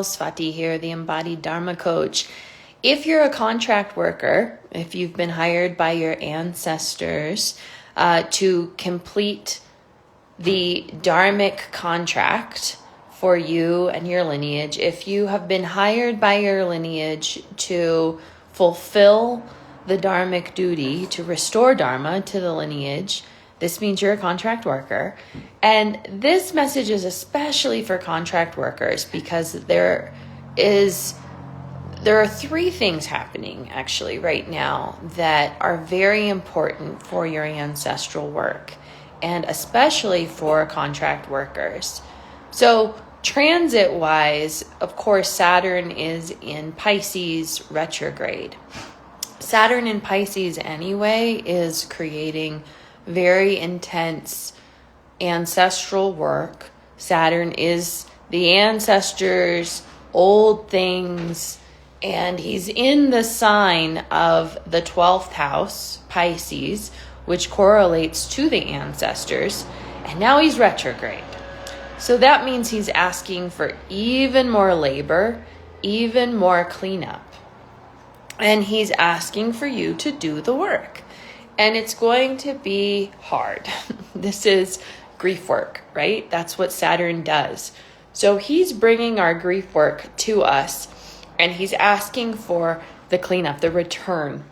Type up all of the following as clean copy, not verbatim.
Swati here, the Embodied Dharma Coach. If you're a contract worker, if you've been hired by your ancestors to complete the Dharmic contract for you and your lineage, if you have been hired by your lineage to fulfill the Dharmic duty to restore Dharma to the lineage, this means you're a contract worker. And this message is especially for contract workers because there are three things happening actually right now that are very important for your ancestral work, and especially for contract workers. So transit-wise, of course, Saturn is in Pisces retrograde. Saturn in Pisces anyway is creating very intense ancestral work. Saturn is the ancestors, old things, and he's in the sign of the 12th house, Pisces, which correlates to the ancestors, and now he's retrograde. So that means he's asking for even more labor, even more cleanup. And he's asking for you to do the work. And it's going to be hard. This is grief work, right? That's what Saturn does. So he's bringing our grief work to us, and he's asking for the cleanup, the return,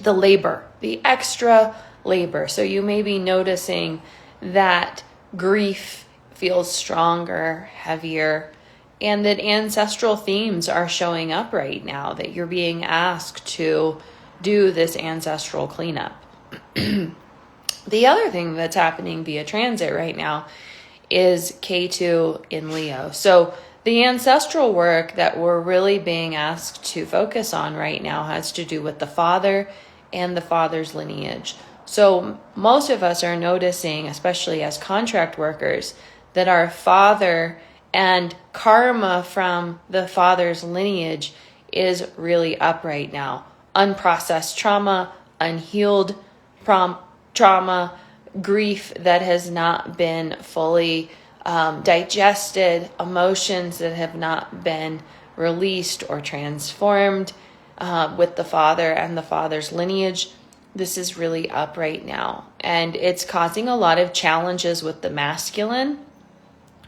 the labor, the extra labor. So you may be noticing that grief feels stronger, heavier, and that ancestral themes are showing up right now, that you're being asked to do this ancestral cleanup. The other thing that's happening via transit right now is K2 in Leo. So the ancestral work that we're really being asked to focus on right now has to do with the father and the father's lineage. So most of us are noticing, especially as contract workers, that our father and karma from the father's lineage is really up right now. Unprocessed trauma, unhealed trauma, grief that has not been fully digested, emotions that have not been released or transformed with the father and the father's lineage. This is really up right now. And it's causing a lot of challenges with the masculine,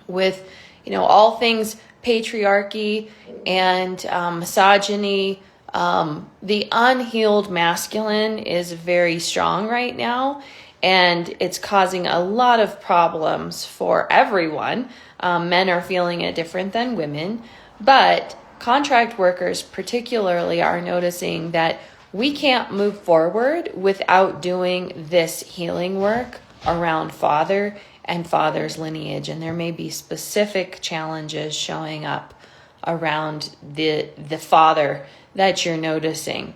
with, all things patriarchy and misogyny. The unhealed masculine is very strong right now, and it's causing a lot of problems for everyone. Men are feeling it different than women, but contract workers particularly are noticing that we can't move forward without doing this healing work around father and father's lineage. And there may be specific challenges showing up around the father that you're noticing.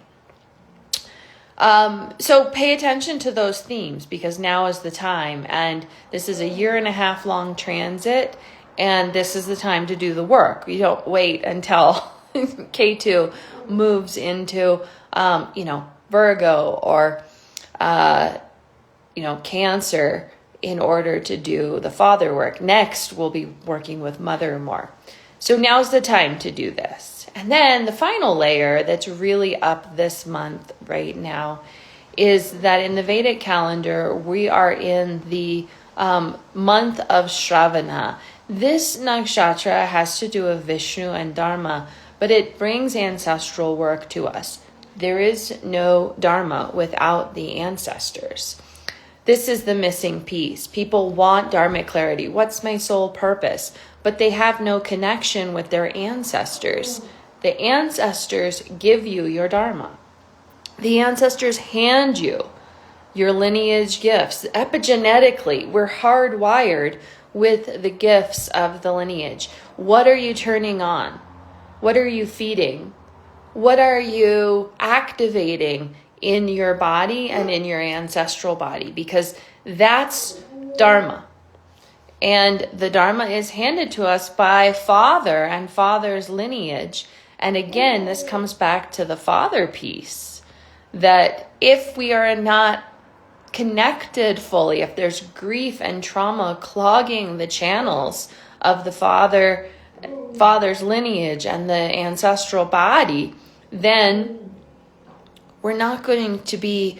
So pay attention to those themes, because now is the time, and this is a 1.5 year long transit, and this is the time to do the work. You don't wait until K2 moves into, Virgo or, Cancer in order to do the father work. Next, we'll be working with mother more. So now's the time to do this. And then the final layer that's really up this month right now is that in the Vedic calendar, we are in the month of Shravana. This nakshatra has to do with Vishnu and Dharma, but it brings ancestral work to us. There is no Dharma without the ancestors. This is the missing piece. People want Dharmic clarity. What's my soul purpose? But they have no connection with their ancestors. The ancestors give you your Dharma. The ancestors hand you your lineage gifts. Epigenetically, we're hardwired with the gifts of the lineage. What are you turning on? What are you feeding? What are you activating in your body and in your ancestral body? Because that's Dharma. And the Dharma is handed to us by father and father's lineage. And again, this comes back to the father piece, that if we are not connected fully, if there's grief and trauma clogging the channels of the father father's lineage and the ancestral body, then we're not going to be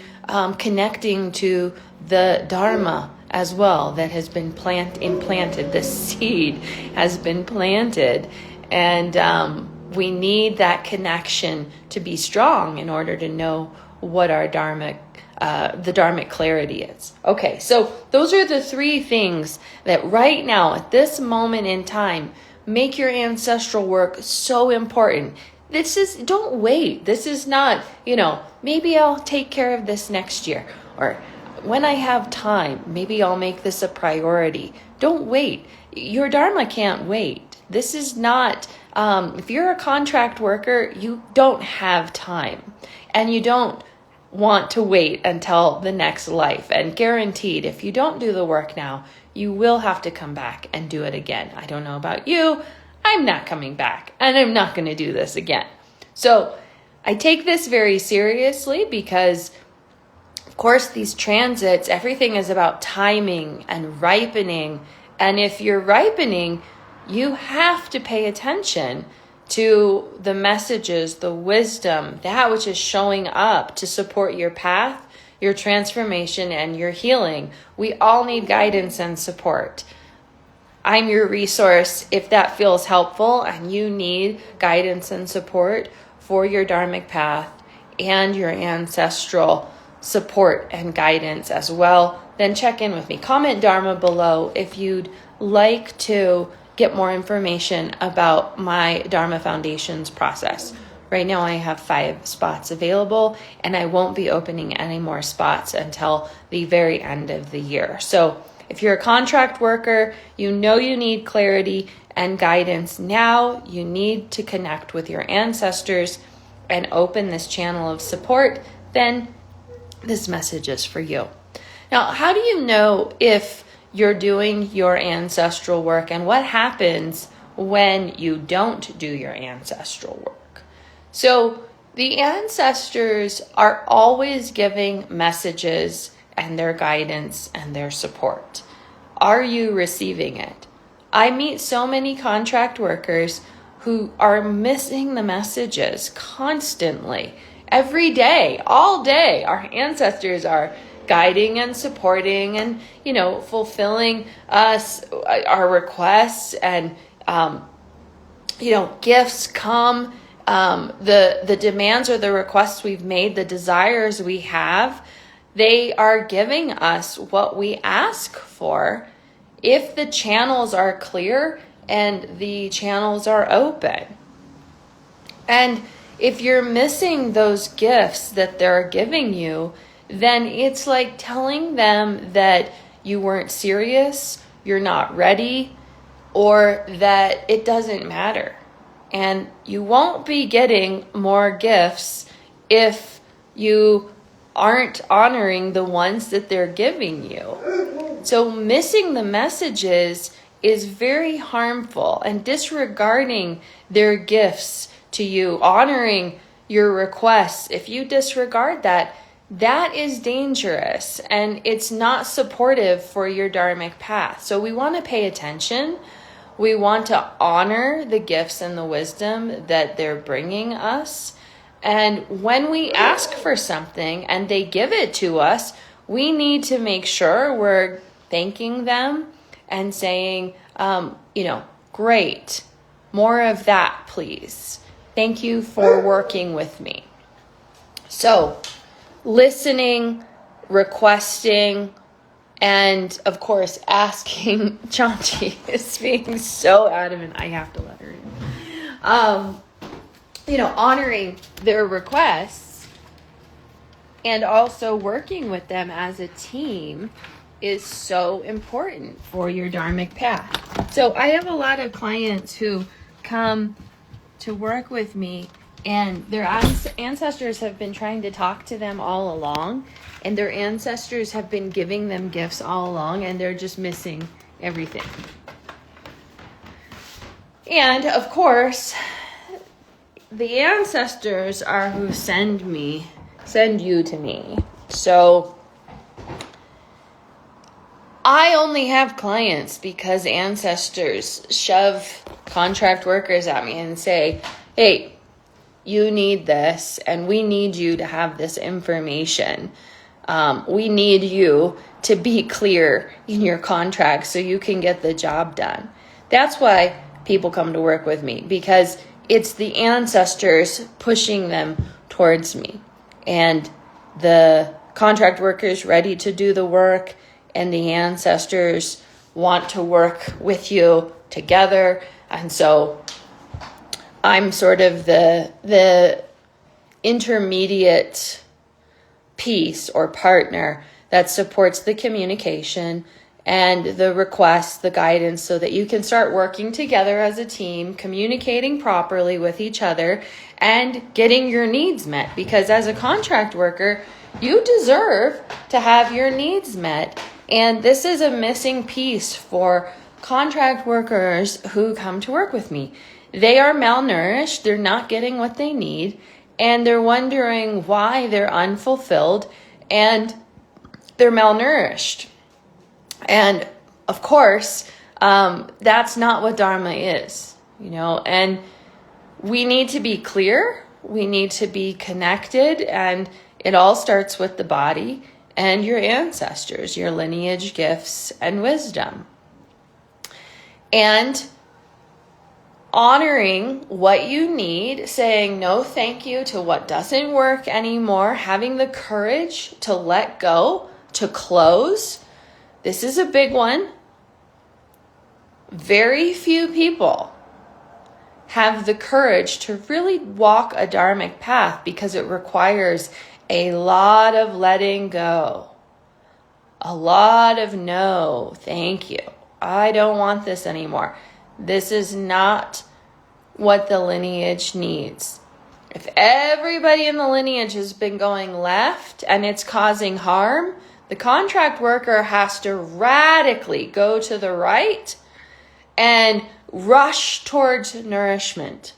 connecting to the Dharma as well that has been implanted. The seed has been planted, and we need that connection to be strong in order to know what our the Dharmic clarity is. Okay, so those are the three things that right now, at this moment in time, make your ancestral work so important. Don't wait. This is not, maybe I'll take care of this next year, or when I have time, maybe I'll make this a priority. Don't wait. Your Dharma can't wait. This is not, if you're a contract worker, you don't have time, and you don't want to wait until the next life. And guaranteed, if you don't do the work now, you will have to come back and do it again. I don't know about you. I'm not coming back, and I'm not going to do this again. So I take this very seriously because, of course, these transits, everything is about timing and ripening. And if you're ripening, you have to pay attention to the messages, the wisdom, that which is showing up to support your path, your transformation, and your healing. We all need guidance and support. I'm your resource if that feels helpful and you need guidance and support for your Dharmic path and your ancestral support and guidance as well. Then check in with me. Comment Dharma below if you'd like to get more information about my Dharma Foundations process. Right now I have 5 spots available, and I won't be opening any more spots until the very end of the year. So if you're a contract worker, you know you need clarity and guidance now. You need to connect with your ancestors and open this channel of support. Then this message is for you. Now, how do you know if you're doing your ancestral work, and what happens when you don't do your ancestral work? So the ancestors are always giving messages and their guidance and their support. Are you receiving it? I meet so many contract workers who are missing the messages constantly. Every day, all day, our ancestors are guiding and supporting and, fulfilling us, our requests, and, gifts come. The demands or the requests we've made, the desires we have, they are giving us what we ask for if the channels are clear and the channels are open. And if you're missing those gifts that they're giving you, then it's like telling them that you weren't serious, you're not ready, or that it doesn't matter. And you won't be getting more gifts if you aren't honoring the ones that they're giving you. So missing the messages is very harmful, and disregarding their gifts to you, honoring your requests, if you disregard that, that is dangerous, and it's not supportive for your Dharmic path. So we want to pay attention. We want to honor the gifts and the wisdom that they're bringing us. And when we ask for something and they give it to us, we need to make sure we're thanking them and saying, great, more of that, please. Thank you for working with me. So, listening, requesting, and of course asking. Chanchi is being so adamant. I have to let her in. Honoring their requests and also working with them as a team is so important for your Dharmic path. So I have a lot of clients who come to work with me, and their ancestors have been trying to talk to them all along, and their ancestors have been giving them gifts all along, and they're just missing everything. And of course, the ancestors are who send you to me. So I only have clients because ancestors shove contract workers at me and say, hey, you need this, and we need you to have this information. We need you to be clear in your contract so you can get the job done. That's why people come to work with me, because it's the ancestors pushing them towards me. And the contract workers ready to do the work, and the ancestors want to work with you together. And so I'm sort of the intermediate piece or partner that supports the communication and the requests, the guidance, so that you can start working together as a team, communicating properly with each other, and getting your needs met. Because as a contract worker, you deserve to have your needs met. And this is a missing piece for contract workers who come to work with me. They are malnourished, they're not getting what they need, and they're wondering why they're unfulfilled and they're malnourished. And of course, that's not what Dharma is, and we need to be clear, we need to be connected, and it all starts with the body and your ancestors, your lineage, gifts, and wisdom. And honoring what you need, saying no thank you to what doesn't work anymore, having the courage to let go, to close. This is a big one. Very few people have the courage to really walk a Dharmic path because it requires a lot of letting go, a lot of no, thank you. I don't want this anymore. This is not what the lineage needs. If everybody in the lineage has been going left and it's causing harm, the contract worker has to radically go to the right and rush towards nourishment.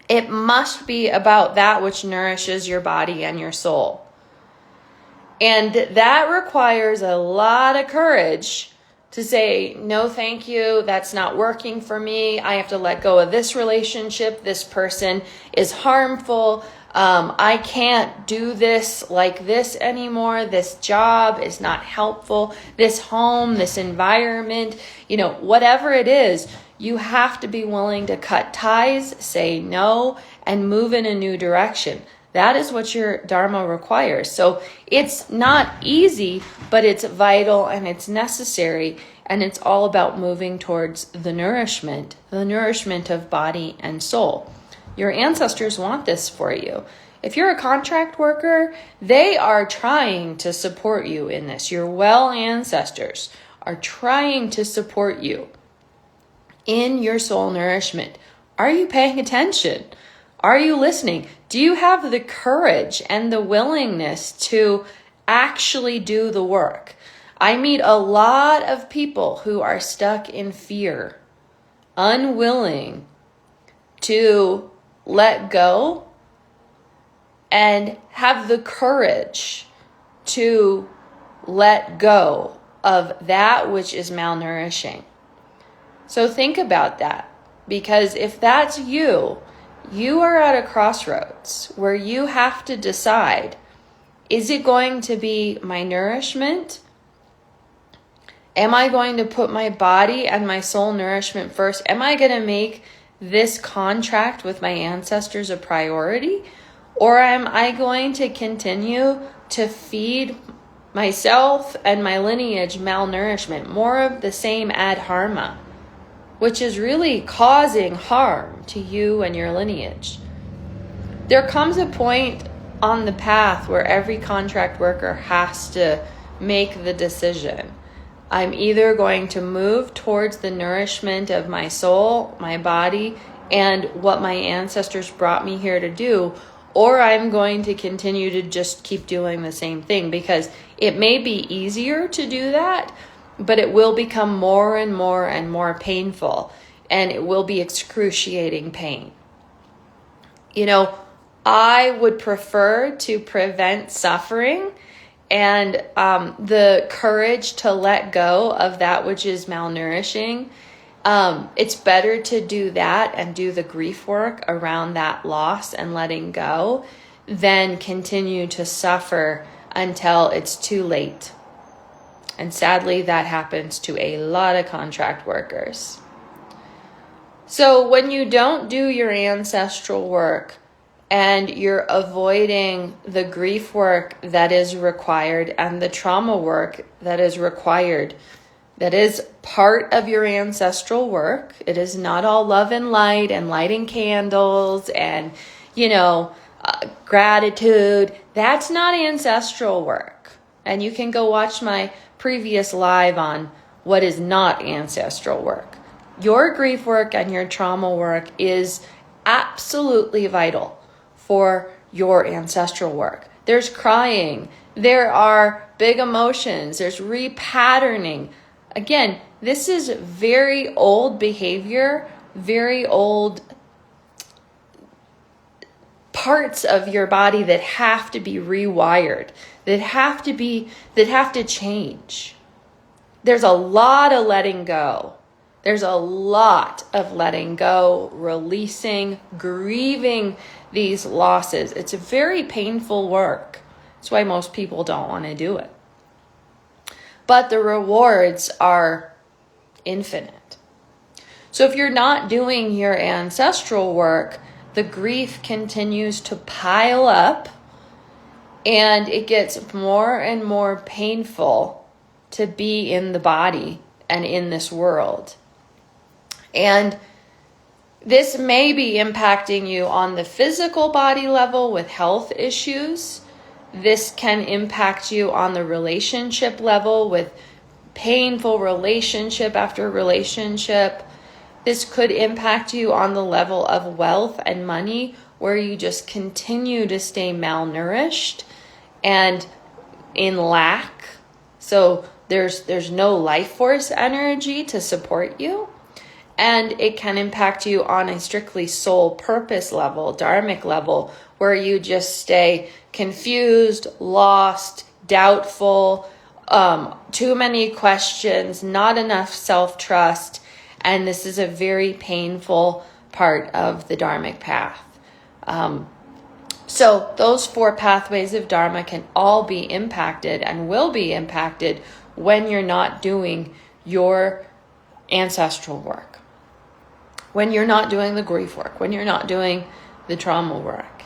It must be about that which nourishes your body and your soul. And that requires a lot of courage to say, no, thank you, that's not working for me. I have to let go of this relationship. This person is harmful. I can't do this like this anymore. This job is not helpful. This home, this environment, whatever it is, you have to be willing to cut ties, say no, and move in a new direction. That is what your Dharma requires. So it's not easy, but it's vital and it's necessary. And it's all about moving towards the nourishment of body and soul. Your ancestors want this for you. If you're a contract worker, they are trying to support you in this. Your well ancestors are trying to support you in your soul nourishment. Are you paying attention? Are you listening? Do you have the courage and the willingness to actually do the work? I meet a lot of people who are stuck in fear, unwilling to let go and have the courage to let go of that which is malnourishing. So think about that, because if that's you, you are at a crossroads where you have to decide, is it going to be my nourishment? Am I going to put my body and my soul nourishment first? Am I going to make this contract with my ancestors a priority? Or am I going to continue to feed myself and my lineage malnourishment, more of the same adharma, which is really causing harm to you and your lineage? There comes a point on the path where every contract worker has to make the decision. I'm either going to move towards the nourishment of my soul, my body, and what my ancestors brought me here to do, or I'm going to continue to just keep doing the same thing, because it may be easier to do that, but it will become more and more and more painful, and it will be excruciating pain. I would prefer to prevent suffering and the courage to let go of that which is malnourishing, it's better to do that and do the grief work around that loss and letting go than continue to suffer until it's too late. And sadly, that happens to a lot of contract workers. So when you don't do your ancestral work and you're avoiding the grief work that is required and the trauma work that is required, that is part of your ancestral work. It is not all love and light and lighting candles and, gratitude. That's not ancestral work. And you can go watch my previous live on what is not ancestral work. Your grief work and your trauma work is absolutely vital for your ancestral work. There's crying. There are big emotions. There's repatterning. Again, this is very old behavior, very old parts of your body that have to be rewired, that have to change. There's a lot of letting go. There's a lot of letting go, releasing, grieving these losses. It's a very painful work. That's why most people don't want to do it. But the rewards are infinite. So if you're not doing your ancestral work, the grief continues to pile up and it gets more and more painful to be in the body and in this world. And this may be impacting you on the physical body level with health issues. This can impact you on the relationship level with painful relationship after relationship. This could impact you on the level of wealth and money where you just continue to stay malnourished and in lack. So there's no life force energy to support you. And it can impact you on a strictly soul purpose level, Dharmic level, where you just stay confused, lost, doubtful, too many questions, not enough self-trust. And this is a very painful part of the Dharmic path. So those 4 pathways of Dharma can all be impacted and will be impacted when you're not doing your ancestral work. When you're not doing the grief work, when you're not doing the trauma work.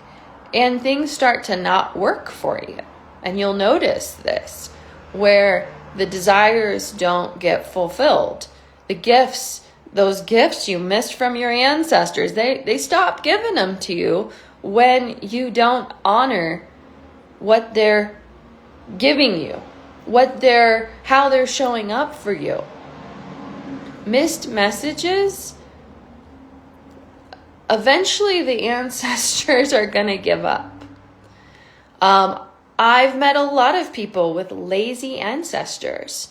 And things start to not work for you. And you'll notice this, where the desires don't get fulfilled. The gifts, those gifts you missed from your ancestors, they stop giving them to you when you don't honor what they're giving you, how they're showing up for you. Missed messages, eventually the ancestors are going to give up. I've met a lot of people with lazy ancestors.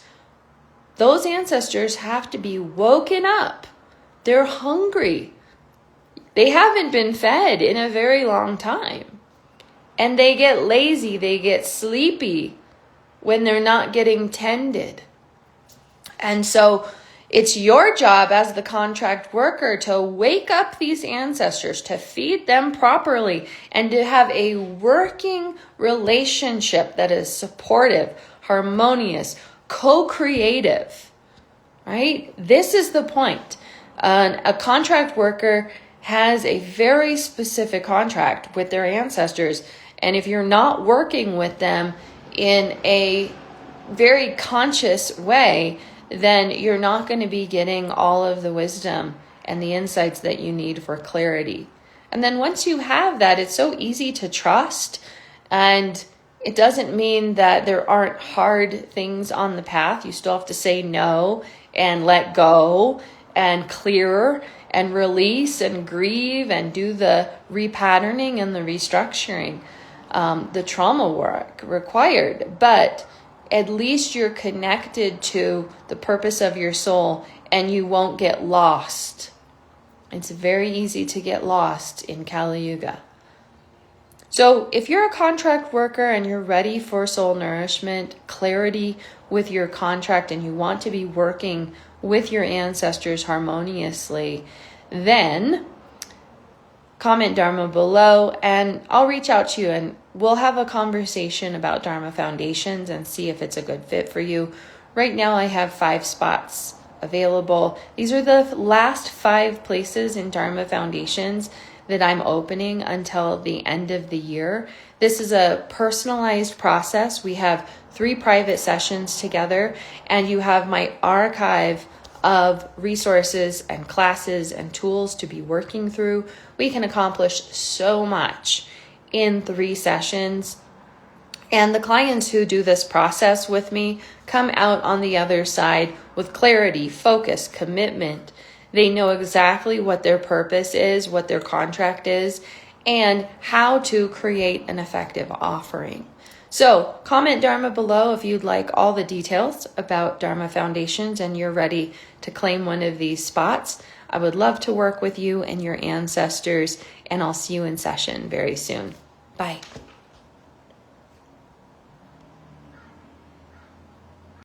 Those ancestors have to be woken up. They're hungry. They haven't been fed in a very long time. And they get lazy, they get sleepy when they're not getting tended. And so it's your job as the contract worker to wake up these ancestors, to feed them properly, and to have a working relationship that is supportive, harmonious, co-creative, right? This is the point. A contract worker has a very specific contract with their ancestors, and if you're not working with them in a very conscious way, then you're not going to be getting all of the wisdom and the insights that you need for clarity. And then once you have that, it's so easy to trust. And it doesn't mean that there aren't hard things on the path. You still have to say no and let go and clear and release and grieve and do the repatterning and the restructuring, the trauma work required. But at least you're connected to the purpose of your soul and you won't get lost. It's very easy to get lost in Kali Yuga. So if you're a contract worker and you're ready for soul nourishment, clarity with your contract, and you want to be working with your ancestors harmoniously, then comment Dharma below and I'll reach out to you and we'll have a conversation about Dharma Foundations and see if it's a good fit for you. Right now I have 5 spots available. These are the last 5 places in Dharma Foundations that I'm opening until the end of the year. This is a personalized process. We have 3 private sessions together, and you have my archive of resources and classes and tools to be working through. We can accomplish so much in 3 sessions. And the clients who do this process with me come out on the other side with clarity, focus, commitment. They know exactly what their purpose is, what their contract is, and how to create an effective offering. So comment Dharma below if you'd like all the details about Dharma Foundations and you're ready to claim one of these spots. I would love to work with you and your ancestors, and I'll see you in session very soon. Bye.